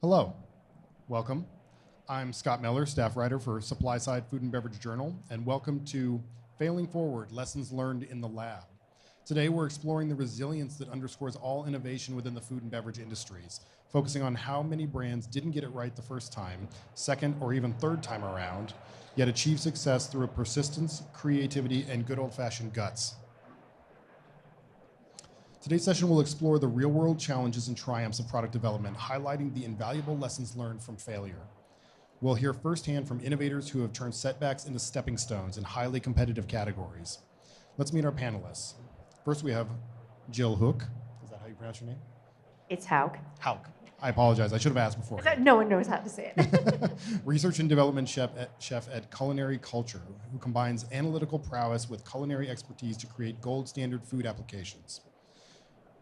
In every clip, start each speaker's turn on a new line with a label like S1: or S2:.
S1: Hello, welcome. I'm Scott Miller, staff writer for Supply Side Food and Beverage Journal, and welcome to Failing Forward, Lessons Learned in the Lab. Today, we're exploring the resilience that underscores all innovation within the food and beverage industries, focusing on how many brands didn't get it right the first time, second or even third time around, yet achieve success through a persistence, creativity, and good old-fashioned guts. Today's session will explore the real-world challenges and triumphs of product development, highlighting the invaluable lessons learned from failure. We'll hear firsthand from innovators who have turned setbacks into stepping stones in highly competitive categories. Let's meet our panelists. First, we have Jill Hook. Is that how you pronounce your name?
S2: It's Hauk.
S1: Hauk. I apologize. I should have asked before.
S2: No one knows how to say it.
S1: Research and development chef at Culinary Culture, who combines analytical prowess with culinary expertise to create gold standard food applications.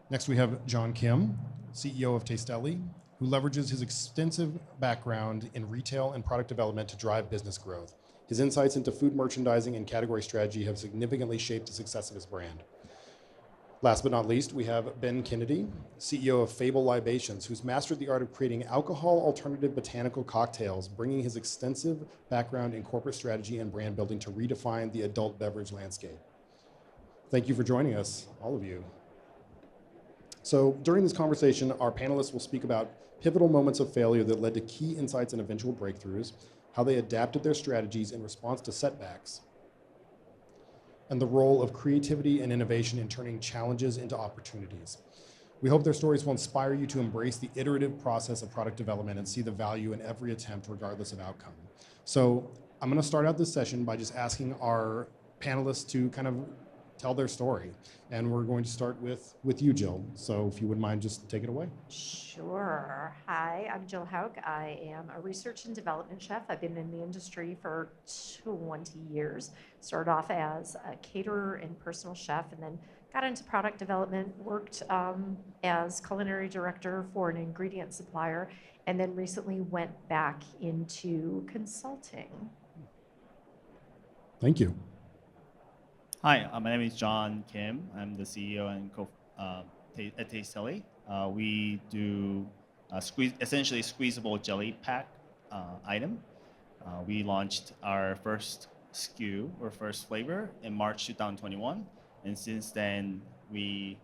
S1: Next, we have John Kim, CEO of Tastelli, who leverages his extensive background in retail and product development to drive business growth. His insights into food merchandising and category strategy have significantly shaped the success of his brand. Last but not least, we have Ben Kennedy, CEO of Fable Libations, who's mastered the art of creating alcohol-alternative botanical cocktails, bringing his extensive background in corporate strategy and brand building to redefine the adult beverage landscape. Thank you for joining us, all of you. So during this conversation, our panelists will speak about pivotal moments of failure that led to key insights and eventual breakthroughs, how they adapted their strategies in response to setbacks, and the role of creativity and innovation in turning challenges into opportunities. We hope their stories will inspire you to embrace the iterative process of product development and see the value in every attempt regardless of outcome. So I'm going to start out this session by just asking our panelists to kind of tell their story. And we're going to start with you, Jill. So if you wouldn't mind, just take it away.
S2: Sure. Hi, I'm Jill Hauk. I am a research and development chef. I've been in the industry for 20 years. Started off as a caterer and personal chef, and then got into product development, worked as culinary director for an ingredient supplier, and then recently went back into consulting.
S1: Thank you.
S3: Hi, my name is John Kim. I'm the CEO and at Tastelli. We do essentially squeezable jelly pack item. We launched our first SKU or first flavor in March 2021, and since then we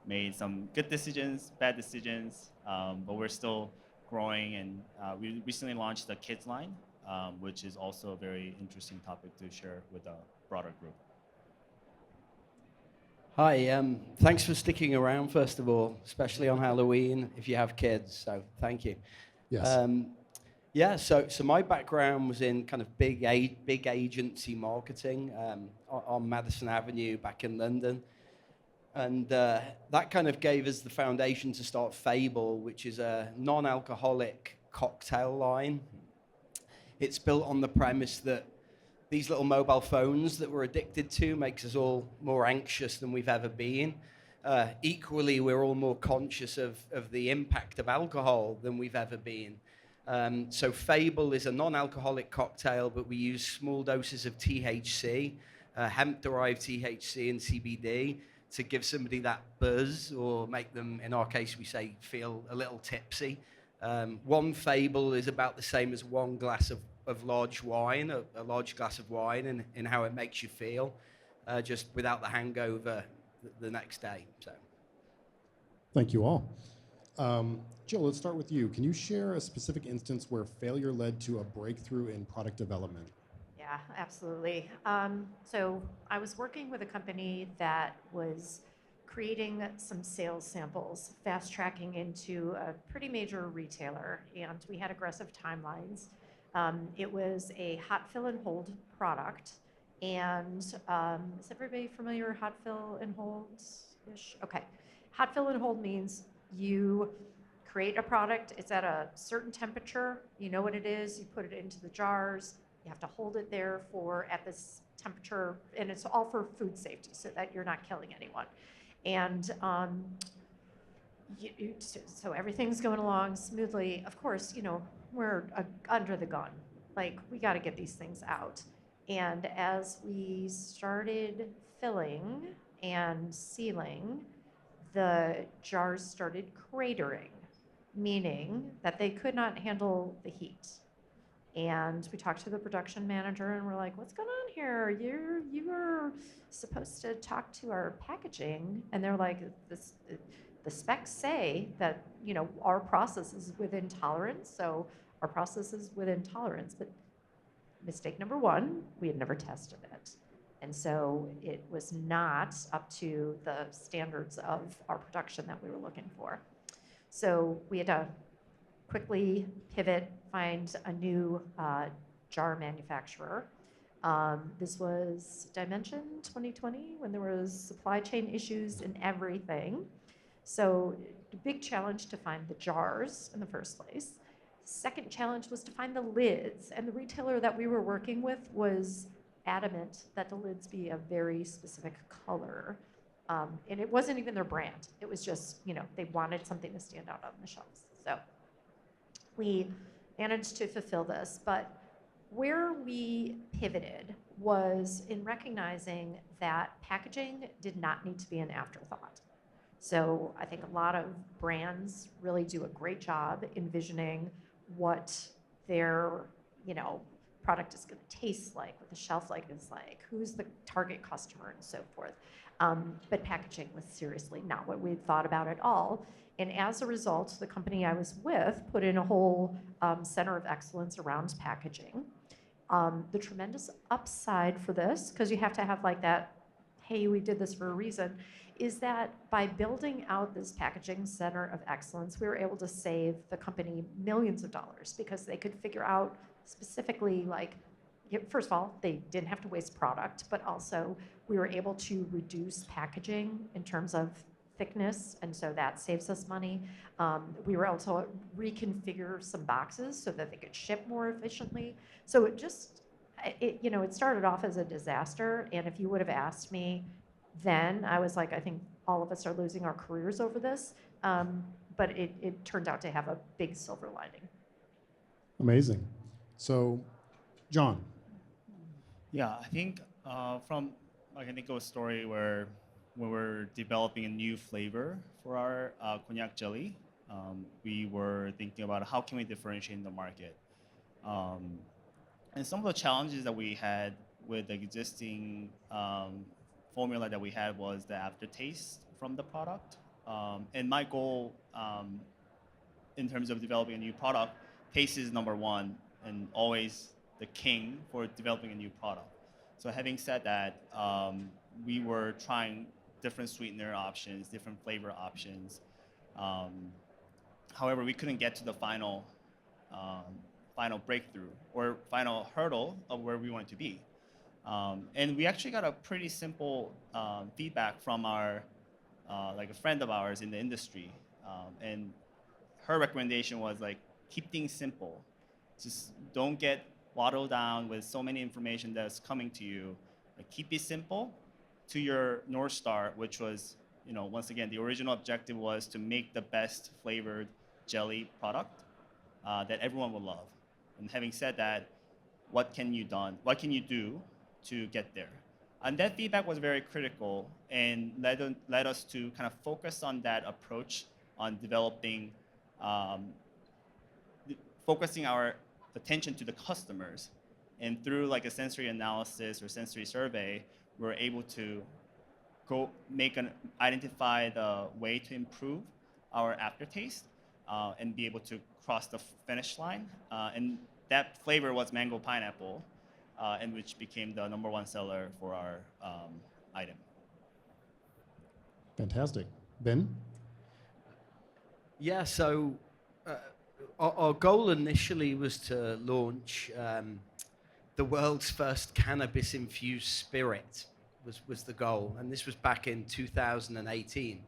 S3: made some good decisions, bad decisions, but we're still growing. And we recently launched the kids line, which is also a very interesting topic to share with a broader group.
S4: Hi, thanks for sticking around, first of all, especially on Halloween, if you have kids, so thank you.
S1: Yes.
S4: So my background was in kind of big agency marketing on Madison Avenue back in London. And that kind of gave us the foundation to start Fable, which is a non-alcoholic cocktail line. It's built on the premise that these little mobile phones that we're addicted to makes us all more anxious than we've ever been. Equally, we're all more conscious of the impact of alcohol than we've ever been. So Fable is a non-alcoholic cocktail, but we use small doses of THC, hemp-derived THC and CBD, to give somebody that buzz or make them, in our case, we say, feel a little tipsy. One Fable is about the same as one glass of large wine, a large glass of wine, in how it makes you feel, just without the hangover the next day. So,
S1: thank you all. Jill, let's start with you. Can you share a specific instance where failure led to a breakthrough in product development?
S2: Yeah, absolutely. So I was working with a company that was creating some sales samples, fast tracking into a pretty major retailer, and we had aggressive timelines. It was a hot fill and hold product, and is everybody familiar with hot fill and hold-ish? Okay. Hot fill and hold means you create a product, it's at a certain temperature, you know what it is, you put it into the jars, you have to hold it there at this temperature, and it's all for food safety so that you're not killing anyone. And so everything's going along smoothly. Of course, we're under the gun. Like, we got to get these things out. And as we started filling and sealing, the jars started cratering. meaning that they could not handle the heat. And we talked to the production manager and we're like, what's going on here? You were supposed to talk to our packaging. And they're like, the specs say that, our process is within tolerance. So our process is within tolerance. But mistake number one, we had never tested it. And so it was not up to the standards of our production that we were looking for. So we had to quickly pivot, find a new jar manufacturer. This was, did I mention 2020 when there was supply chain issues and everything? So the big challenge to find the jars in the first place. Second challenge was to find the lids, and the retailer that we were working with was adamant that the lids be a very specific color. And it wasn't even their brand. It was just, they wanted something to stand out on the shelves. So we managed to fulfill this, but where we pivoted was in recognizing that packaging did not need to be an afterthought. So I think a lot of brands really do a great job envisioning what their, product is going to taste like, what the shelf life is like, who's the target customer, and so forth. But packaging was seriously not what we had thought about at all. And as a result, the company I was with put in a whole center of excellence around packaging. The tremendous upside for this, because you have to have like that, hey, we did this for a reason, is that by building out this packaging center of excellence, we were able to save the company millions of dollars because they could figure out specifically, like, first of all, they didn't have to waste product, but also we were able to reduce packaging in terms of thickness, and so that saves us money. We were able to reconfigure some boxes so that they could ship more efficiently. So it started off as a disaster, and if you would have asked me then, I was like, I think all of us are losing our careers over this, but it turned out to have a big silver lining.
S1: Amazing. So, John.
S3: Yeah, I think I can think of a story where when we're developing a new flavor for our cognac jelly, we were thinking about how can we differentiate in the market. And some of the challenges that we had with the existing formula that we had was the aftertaste from the product. And my goal in terms of developing a new product, taste is number one and always the king for developing a new product. So having said that, we were trying different sweetener options, different flavor options. However, we couldn't get to the final breakthrough or final hurdle of where we wanted to be. And we actually got a pretty simple feedback from our, like a friend of ours in the industry. And her recommendation was like, keep things simple. Just don't get watered down with so many information that's coming to you. Like, keep it simple to your North Star, which was, once again, the original objective was to make the best flavored jelly product that everyone will love. And having said that, what can you do to get there? And that feedback was very critical and led us to kind of focus on that approach on developing, focusing our attention to the customers. And through like a sensory analysis or sensory survey, we're able to identify the way to improve our aftertaste and be able to cross the finish line. And that flavor was mango pineapple, and which became the number one seller for our item.
S1: Fantastic. Ben?
S4: Yeah, so our goal initially was to launch the world's first cannabis-infused spirit was the goal, and this was back in 2018.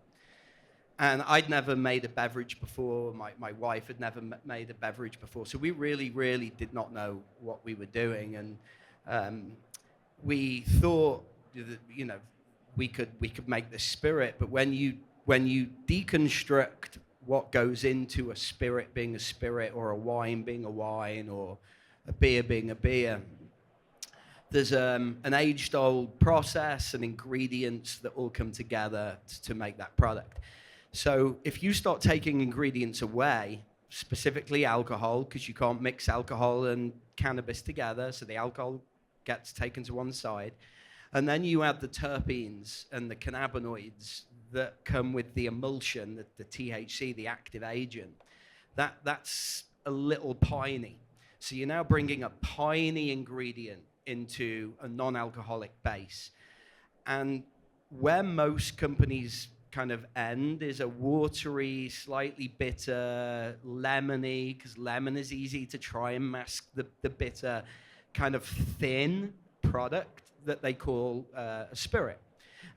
S4: And I'd never made a beverage before. My wife had never made a beverage before, so we really, really did not know what we were doing. And we thought that we could make this spirit, but when you deconstruct what goes into a spirit being a spirit, or a wine being a wine, or a beer being a beer, there's an age-old process and ingredients that all come together to make that product. So if you start taking ingredients away, specifically alcohol, because you can't mix alcohol and cannabis together, so the alcohol gets taken to one side, and then you add the terpenes and the cannabinoids that come with the emulsion, the THC, the active agent, that's a little piney. So you're now bringing a piney ingredient into a non-alcoholic base. And where most companies kind of end is a watery, slightly bitter, lemony, because lemon is easy to try and mask the bitter, kind of thin product that they call a spirit.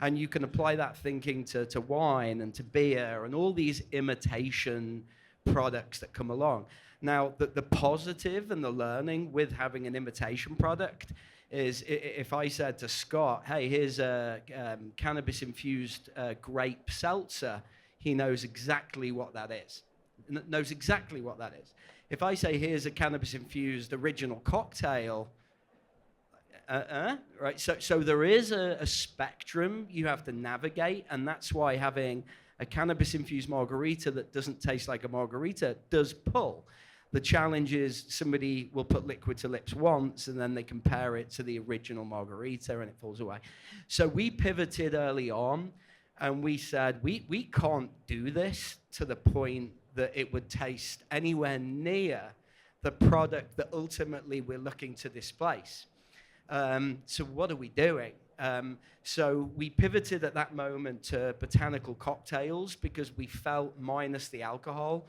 S4: And you can apply that thinking to wine and to beer and all these imitation products that come along. Now, the positive and the learning with having an imitation product is if I said to Scott, hey, here's a cannabis-infused grape seltzer, he knows exactly what that is. Knows exactly what that is. If I say, here's a cannabis-infused original cocktail, right? So there is a spectrum you have to navigate, and that's why having a cannabis-infused margarita that doesn't taste like a margarita does pull. The challenge is somebody will put liquid to lips once, and then they compare it to the original margarita, and it falls away. So we pivoted early on, and we said, we can't do this to the point that it would taste anywhere near the product that ultimately we're looking to displace. So what are we doing? So we pivoted at that moment to botanical cocktails because we felt minus the alcohol,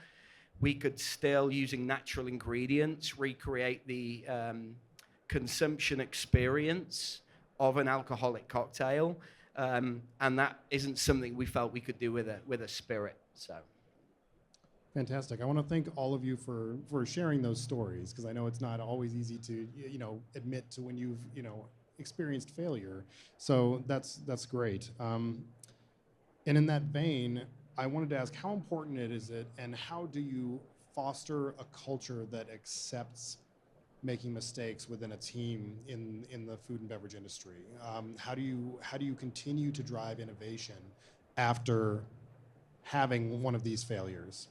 S4: we could still, using natural ingredients, recreate the consumption experience of an alcoholic cocktail. And that isn't something we felt we could do with a spirit. So.
S1: Fantastic. I want to thank all of you for sharing those stories, because I know it's not always easy to admit to when you've experienced failure. So that's great. And in that vein, I wanted to ask, how important is it, and how do you foster a culture that accepts making mistakes within a team in the food and beverage industry? How do you continue to drive innovation after having one of these failures?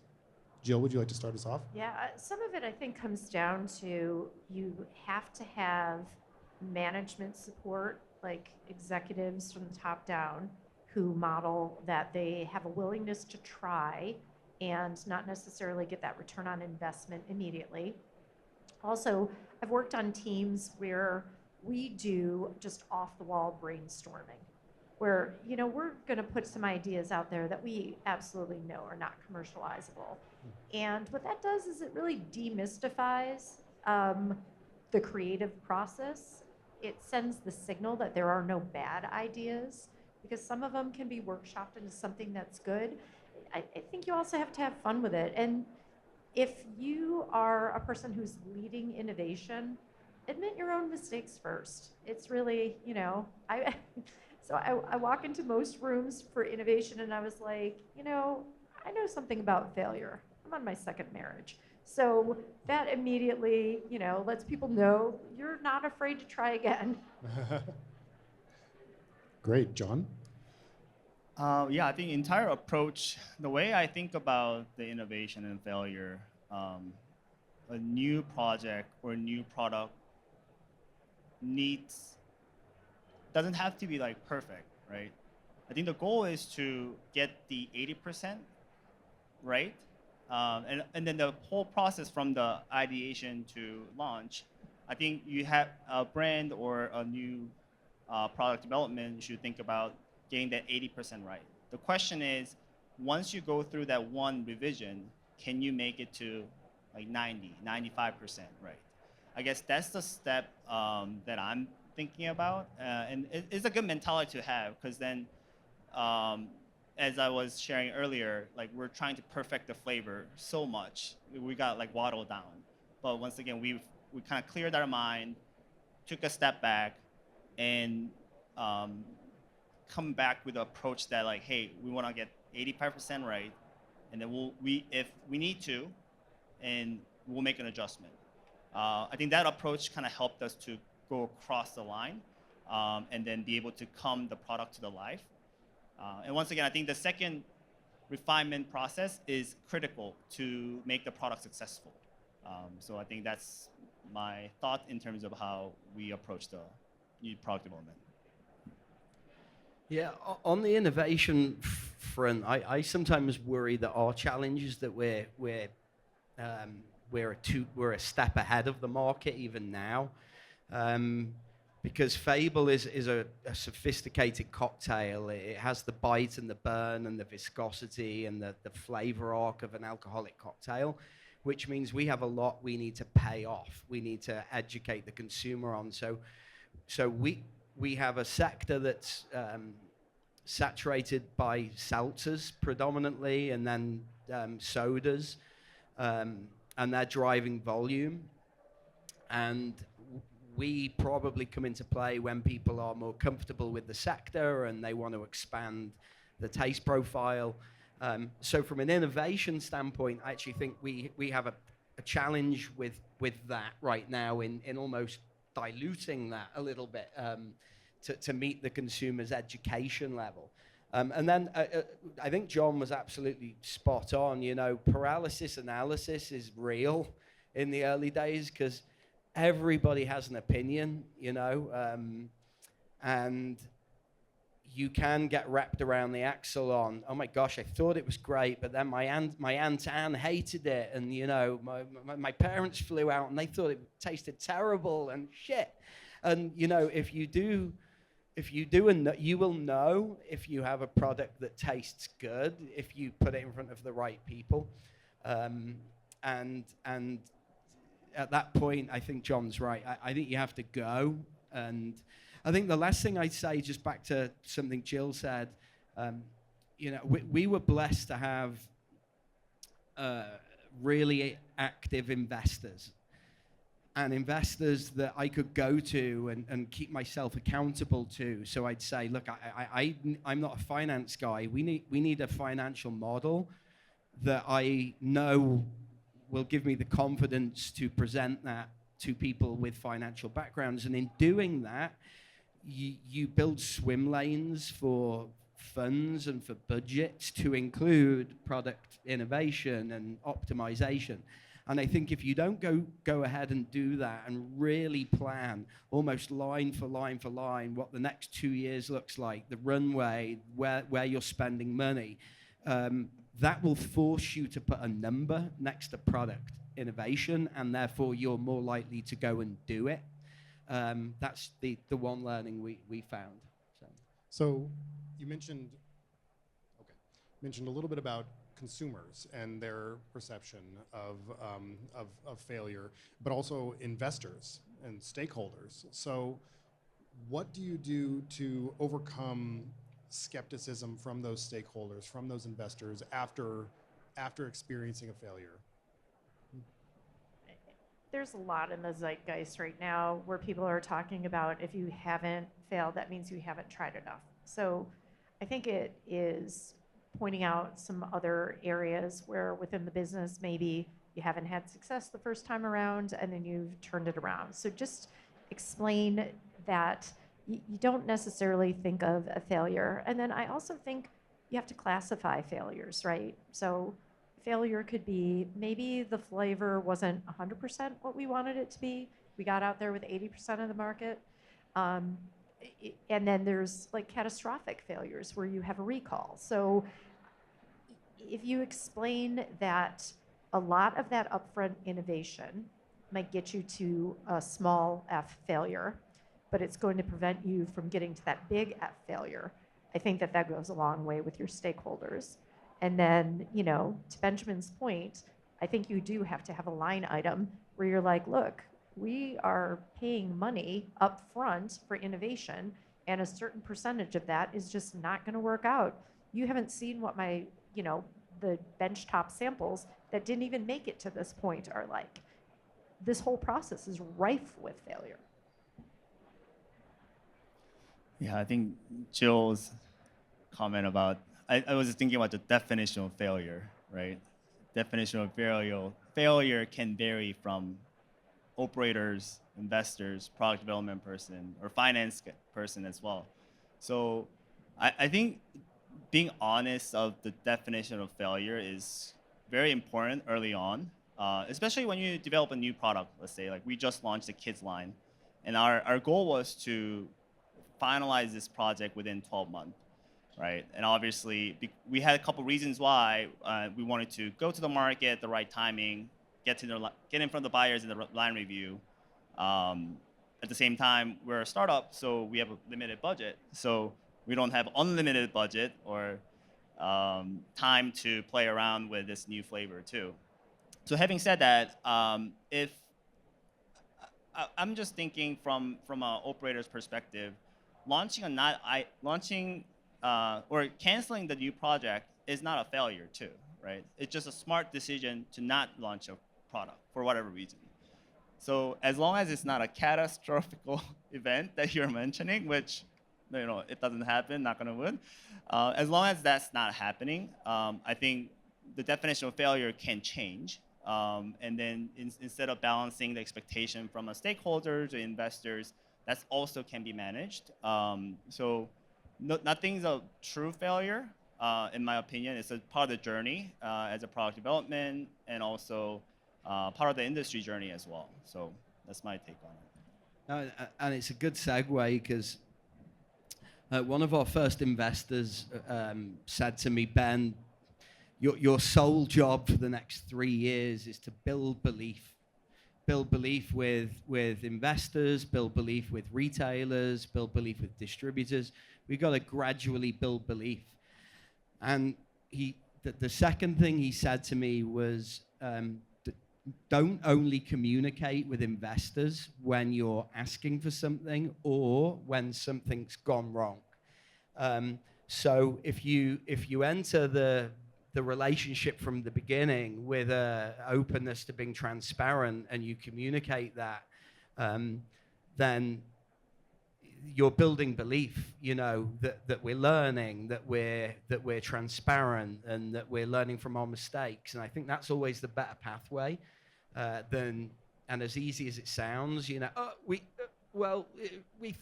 S1: Jill, would you like to start us off?
S2: Yeah, some of it I think comes down to you have to have management support, like executives from the top down, who model that they have a willingness to try and not necessarily get that return on investment immediately. Also, I've worked on teams where we do just off-the-wall brainstorming, where we're going to put some ideas out there that we absolutely know are not commercializable. And what that does is it really demystifies the creative process. It sends the signal that there are no bad ideas, because some of them can be workshopped into something that's good. I think you also have to have fun with it. And if you are a person who's leading innovation, admit your own mistakes first. It's really, so I walk into most rooms for innovation and I was like, I know something about failure. I'm on my second marriage. So that immediately, lets people know you're not afraid to try again.
S1: Great. John?
S3: Yeah, I think entire approach, the way I think about the innovation and failure, a new project or a new product doesn't have to be like perfect, right? I think the goal is to get the 80% right. And then the whole process from the ideation to launch, I think you have a brand or a new product development should think about getting that 80% right. The question is, once you go through that one revision, can you make it to like 90, 95% right? I guess that's the step that I'm thinking about. And it's a good mentality to have, because then, as I was sharing earlier, like we're trying to perfect the flavor so much. We got like watered down. But once again, we kind of cleared our mind, took a step back, and come back with an approach that like, hey, we want to get 85% right, and then if we need to, and we'll make an adjustment. I think that approach kind of helped us to go across the line, and then be able to come the product to the life. And once again, I think the second refinement process is critical to make the product successful. So I think that's my thought in terms of how we approach the new product development.
S4: Yeah, on the innovation front, I sometimes worry that our challenge is that we're a step ahead of the market even now, because Fable is a sophisticated cocktail. It has the bite and the burn and the viscosity and the flavor arc of an alcoholic cocktail, which means we have a lot we need to pay off. We need to educate the consumer on. So we have a sector that's saturated by seltzers predominantly, and then sodas, and they're driving volume. And we probably come into play when people are more comfortable with the sector and they want to expand the taste profile. So from an innovation standpoint, I actually think we have a challenge with that right now in almost diluting that a little bit to meet the consumer's education level. And then I think John was absolutely spot on. You know, paralysis analysis is real in the early days because everybody has an opinion, you know, and you can get wrapped around the axle on, oh my gosh, I thought it was great, but then my Aunt Anne hated it, and you know, my parents flew out and they thought it tasted terrible and shit. And you know, if you do, you will know if you have a product that tastes good if you put it in front of the right people, and at that point, I think John's right. I think you have to go. And I think the last thing I'd say, just back to something Jill said, you know, we were blessed to have really active investors, and investors that I could go to and keep myself accountable to. So I'd say, look, I'm not a finance guy. We need a financial model that I know will give me the confidence to present that to people with financial backgrounds. And in doing that, you build swim lanes for funds and for budgets to include product innovation and optimization. And I think if you don't go ahead and do that and really plan almost line for line for line what the next 2 years looks like, the runway, where you're spending money, that will force you to put a number next to product innovation, and therefore you're more likely to go and do it. That's the one learning we found.
S1: So you mentioned a little bit about consumers and their perception of failure, but also investors and stakeholders. So what do you do to overcome skepticism from those stakeholders, from those investors after experiencing a failure?
S2: There's a lot in the zeitgeist right now where people are talking about if you haven't failed, that means you haven't tried enough. So I think it is pointing out some other areas where within the business maybe you haven't had success the first time around and then you've turned it around. So just explain that you don't necessarily think of a failure. And then I also think you have to classify failures, right? So failure could be maybe the flavor wasn't 100% what we wanted it to be. We got out there with 80% of the market. And then there's like catastrophic failures where you have a recall. So if you explain that a lot of that upfront innovation might get you to a small F failure, but it's going to prevent you from getting to that big F failure, I think that goes a long way with your stakeholders. And then, you know, to Benjamin's point, I think you do have to have a line item where you're like, look, we are paying money up front for innovation, and a certain percentage of that is just not going to work out. You haven't seen what my, you know, the benchtop samples that didn't even make it to this point are like. This whole process is rife with failure.
S3: Yeah, I think Jill's comment about, I was thinking about the definition of failure, right? Definition of failure can vary from operators, investors, product development person, or finance person as well. So I think being honest of the definition of failure is very important early on, especially when you develop a new product. Let's say like we just launched the kids line, and our goal was to finalize this project within 12 months, right? And obviously we had a couple reasons why we wanted to go to the market at the right timing, get in front of the buyers in the line review. At the same time, we're a startup, so we have a limited budget. So we don't have unlimited budget or time to play around with this new flavor too. So having said that, if I'm just thinking from an operator's perspective, launching or canceling the new project is not a failure too, right? It's just a smart decision to not launch a product for whatever reason. So as long as it's not a catastrophic event that you're mentioning, which it doesn't happen, knock on wood. As long as that's not happening, I think the definition of failure can change. And then instead of balancing the expectation from a stakeholder to investors, that also can be managed. So nothing's a true failure, in my opinion. It's a part of the journey as a product development and also part of the industry journey as well. So that's my take on it.
S4: And it's a good segue because one of our first investors said to me, Ben, your sole job for the next 3 years is to build belief. Build belief with investors, build belief with retailers, build belief with distributors. We've got to gradually build belief. And the second thing he said to me was, don't only communicate with investors when you're asking for something or when something's gone wrong. So if you enter the relationship from the beginning with openness to being transparent and you communicate that, then you're building belief, that we're learning, that we're transparent, and that we're learning from our mistakes. And I think that's always the better pathway than, and as easy as it sounds, we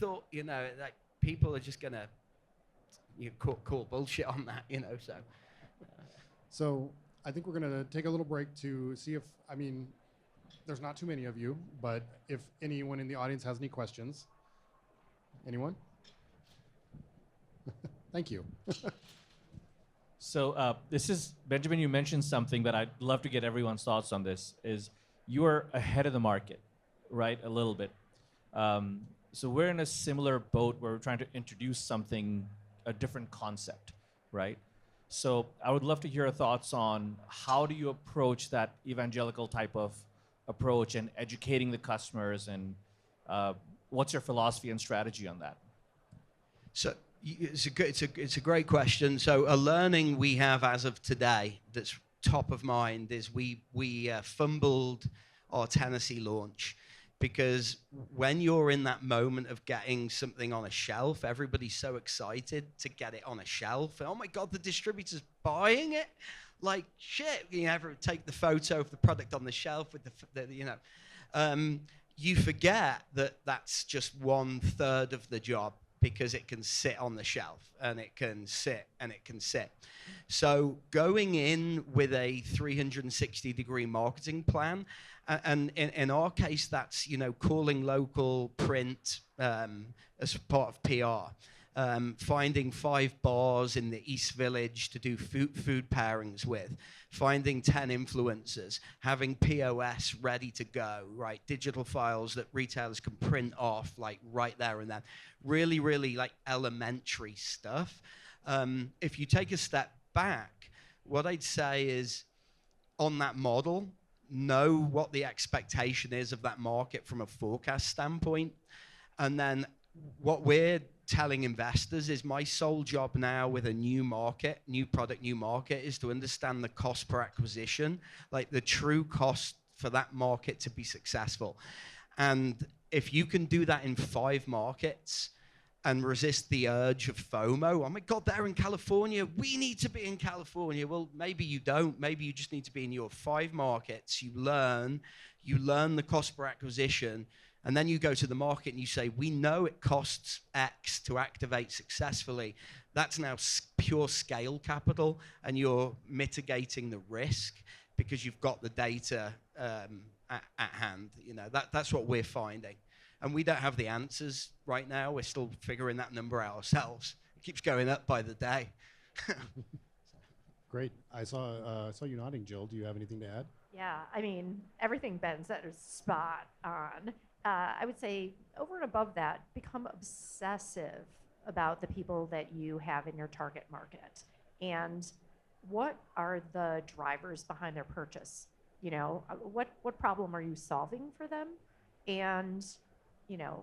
S4: thought, like people are just gonna call bullshit on that, so.
S1: So I think we're going to take a little break to see if, there's not too many of you, but if anyone in the audience has any questions. Anyone? Thank you.
S5: So this is, Benjamin, you mentioned something that I'd love to get everyone's thoughts on this, is you're ahead of the market, right, a little bit. So we're in a similar boat where we're trying to introduce something, a different concept, right? So I would love to hear your thoughts on how do you approach that evangelical type of approach and educating the customers, and what's your philosophy and strategy on that?
S4: So it's a great question. So a learning we have as of today that's top of mind is we fumbled our Tennessee launch. Because when you're in that moment of getting something on a shelf, everybody's so excited to get it on a shelf. Oh my God, the distributor's buying it? Like, shit, you ever take the photo of the product on the shelf with you forget that that's just 1/3 of the job, because it can sit on the shelf and it can sit and it can sit. So going in with a 360-degree marketing plan, and in our case, that's calling local print as part of PR, finding 5 bars in the East Village to do food pairings with, finding 10 influencers, having POS ready to go, right? Digital files that retailers can print off like right there and then. Really, really like elementary stuff. If you take a step back, what I'd say is on that model, know what the expectation is of that market from a forecast standpoint. And then what we're telling investors is my sole job now with a new market, new product, new market, is to understand the cost per acquisition, like the true cost for that market to be successful. And if you can do that in 5 markets and resist the urge of FOMO, oh my God, they're in California, we need to be in California. Well, maybe you don't. Maybe you just need to be in your 5 markets. You learn the cost per acquisition, and then you go to the market and you say, we know it costs X to activate successfully, That's now pure scale capital, and you're mitigating the risk because you've got the data at hand. You know, that's what we're finding. And we don't have the answers right now. We're still figuring that number out ourselves. It keeps going up by the day.
S1: Great. I saw you nodding, Jill. Do you have anything to add?
S2: Yeah, I mean, everything Ben said is spot on. I would say over and above that, become obsessive about the people that you have in your target market. And what are the drivers behind their purchase? You know, what problem are you solving for them? And, you know,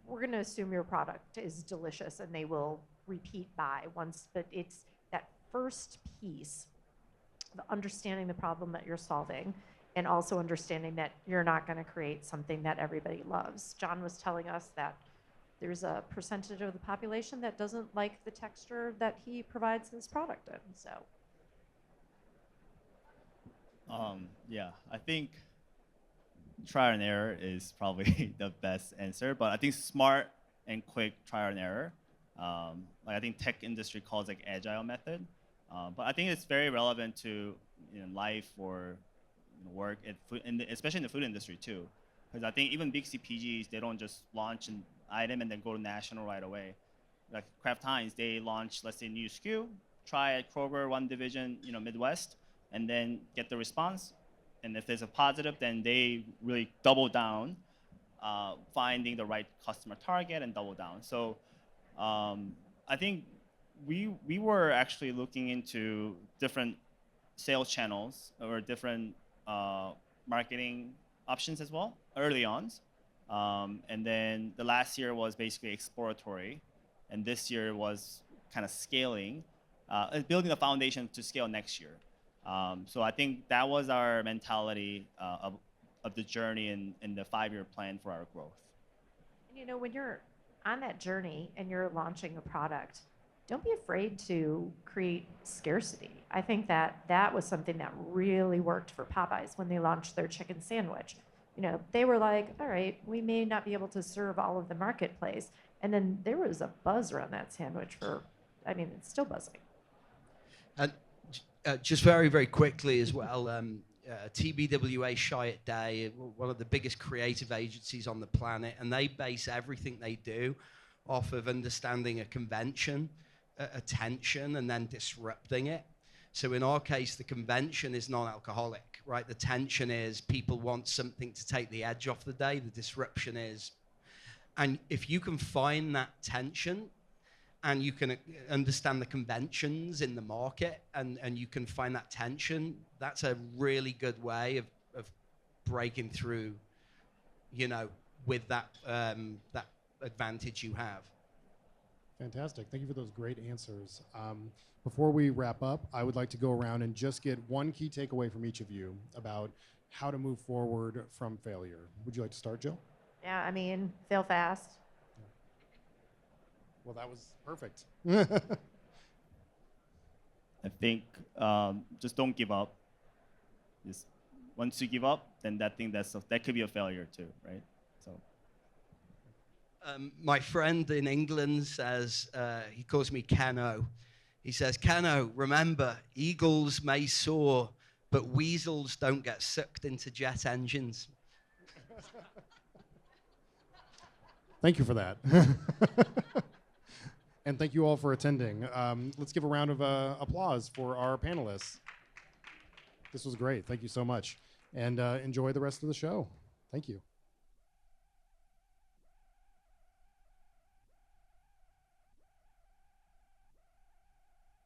S2: we're going to assume your product is delicious and they will repeat buy once, but it's that first piece of understanding the problem that you're solving and also understanding that you're not going to create something that everybody loves. John was telling us that there's a percentage of the population that doesn't like the texture that he provides his product in. So,
S3: yeah, I think trial and error is probably the best answer, but I think smart and quick trial and error, like I think tech industry calls like agile method, but I think it's very relevant to life or work, especially in the food industry too, because I think even big CPGs, they don't just launch an item and then go to national right away. Like Kraft Heinz, they launch, let's say, new SKU, try at Kroger, one division, Midwest, and then get the response. And if there's a positive, then they really double down, finding the right customer target and double down. So I think we were actually looking into different sales channels or different marketing options as well early on. And then the last year was basically exploratory, and this year was kind of scaling, building a foundation to scale next year. So I think that was our mentality of the journey in the 5-year plan for our growth.
S2: and you know, when you're on that journey and you're launching a product, don't be afraid to create scarcity. I think that was something that really worked for Popeyes when they launched their chicken sandwich. You know, they were like, all right, we may not be able to serve all of the marketplace. And then there was a buzz around that sandwich it's still buzzing.
S4: And just very, very quickly as well, TBWA Chiat Day, one of the biggest creative agencies on the planet, and they base everything they do off of understanding a convention, a tension, and then disrupting it. So in our case, the convention is non-alcoholic, right? The tension is people want something to take the edge off the day. The disruption is, and if you can find that tension and you can understand the conventions in the market and you can find that tension, that's a really good way of breaking through, with that advantage you have.
S1: Fantastic. Thank you for those great answers. Before we wrap up, I would like to go around and just get one key takeaway from each of you about how to move forward from failure. Would you like to start, Jill?
S2: Yeah, fail fast.
S1: Well, that was perfect.
S3: I think just don't give up. Just once you give up, then that could be a failure too, right? So.
S4: My friend in England says, he calls me Cano. He says, Cano, remember, eagles may soar, but weasels don't get sucked into jet engines.
S1: Thank you for that. And thank you all for attending. Let's give a round of applause for our panelists. This was great. Thank you so much. And enjoy the rest of the show. Thank you.